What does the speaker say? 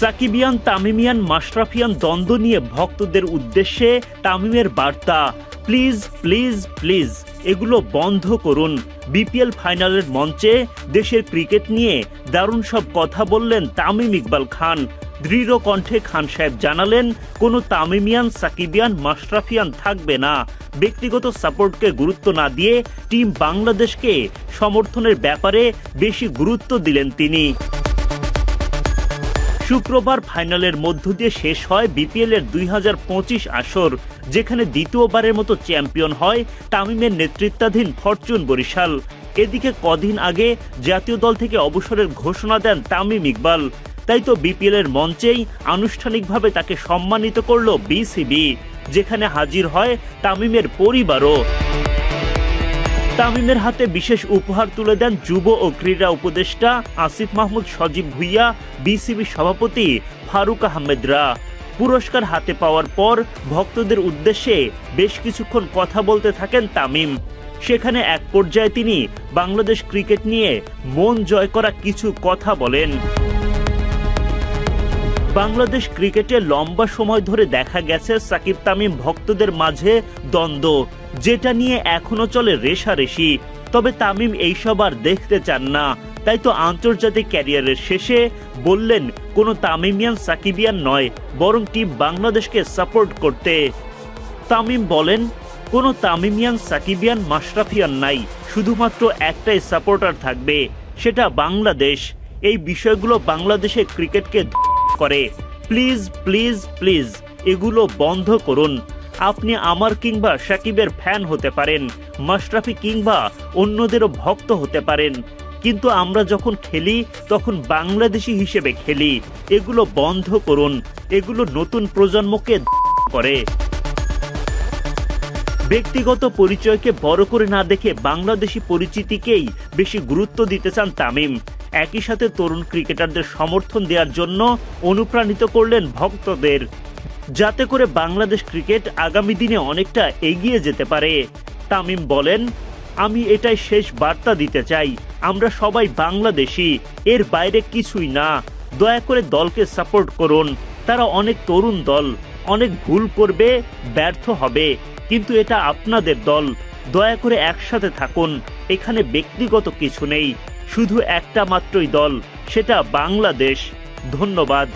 সাকিবিয়ান তামিমিয়ান মাশরাফিয়ান দ্বন্দ্ব নিয়ে ভক্তদের উদ্দেশ্যে তামিমের বার্তা, প্লিজ প্লিজ প্লিজ এগুলো বন্ধ করুন। বিপিএল ফাইনালের মঞ্চে দেশের ক্রিকেট নিয়ে দারুণ সব কথা বললেন তামিম ইকবাল খান। দৃঢ় কণ্ঠে খান সাহেব জানালেন, কোনো তামিমিয়ান সাকিবিয়ান মাশরাফিয়ান থাকবে না। ব্যক্তিগত সাপোর্টকে গুরুত্ব না দিয়ে টিম বাংলাদেশকে সমর্থনের ব্যাপারে বেশি গুরুত্ব দিলেন তিনি। শুক্রবার ফাইনালের মধ্য দিয়ে শেষ হয় বিপিএল এর 2025 আসর, যেখানে দ্বিতীয়বারের মতো চ্যাম্পিয়ন হয় তামিমের নেতৃত্বাধীন ফরচুন বরিশাল। এদিকে কদিন আগে জাতীয় দল থেকে অবসরের ঘোষণা দেন তামিম ইকবাল। তাই তো বিপিএল এর মঞ্চেই আনুষ্ঠানিকভাবে তাকে সম্মানিত করল বিসিবি, যেখানে হাজির হয় তামিমের পরিবারও। তামিমের হাতে বিশেষ উপহার তুলে দেন যুব ও ক্রীড়া উপদেষ্টা আসিফ মাহমুদ সজীব ভুইয়া, বিসিবি সভাপতি ফারুক আহমেদরা। পুরস্কার হাতে পাওয়ার পর ভক্তদের উদ্দেশ্যে বেশ কিছুক্ষণ কথা বলতে থাকেন তামিম। সেখানে এক পর্যায়ে তিনি বাংলাদেশ ক্রিকেট নিয়ে মন জয় করা কিছু কথা বলেন। বাংলাদেশ ক্রিকেটে লম্বা সময় ধরে দেখা গেছে সাকিব তামিম ভক্তদের মাঝে দ্বন্দ্ব, যেটা নিয়ে এখনো চলে রেষারেষি। তবে তামিম এইসব আর দেখতে চান না। তাই তো আন্তর্জাতিক ক্যারিয়ারের শেষে বললেন, কোনো তামিমিয়ান সাকিবিয়ান নয়, বরং টিম বাংলাদেশকে সাপোর্ট করতে। তামিম বলেন, কোনো তামিমিয়ান সাকিবিয়ান মাশরাফিয়ান নাই, শুধুমাত্র একটাই সাপোর্টার থাকবে, সেটা বাংলাদেশ। এই বিষয়গুলো বাংলাদেশের ক্রিকেটকে করে। প্লিজ প্লিজ প্লিজ এগুলো বন্ধ করুন। আপনি আমার কিংবা সাকিবের ফ্যান হতে পারেন, মাশরাফি কিংবা অন্যদেরও ভক্ত হতে পারেন, কিন্তু আমরা যখন খেলি তখন বাংলাদেশি হিসেবে খেলি। এগুলো বন্ধ করুন। এগুলো নতুন প্রজন্মকে করে। ব্যক্তিগত পরিচয়কে বড় করে না দেখে বাংলাদেশি পরিচিতিকেই বেশি গুরুত্ব দিতে চান তামিম। একই সাথে তরুণ ক্রিকেটারদের সমর্থন দেওয়ার জন্য অনুপ্রাণিত করলেন ভক্তদের, যাতে করে বাংলাদেশ ক্রিকেট আগামী দিনে অনেকটা এগিয়ে যেতে পারে। তামিম বলেন, আমি এটাই শেষ বার্তা দিতে চাই, আমরা সবাই বাংলাদেশি, এর বাইরে কিছুই না। দয়া করে দলকে সাপোর্ট করুন। তারা অনেক তরুণ দল, অনেক ভুল করবে, ব্যর্থ হবে, কিন্তু এটা আপনাদের দল। দয়া করে একসাথে থাকুন। এখানে ব্যক্তিগত কিছু নেই, শুধু একটা মাত্রই দল, সেটা বাংলাদেশ। ধন্যবাদ।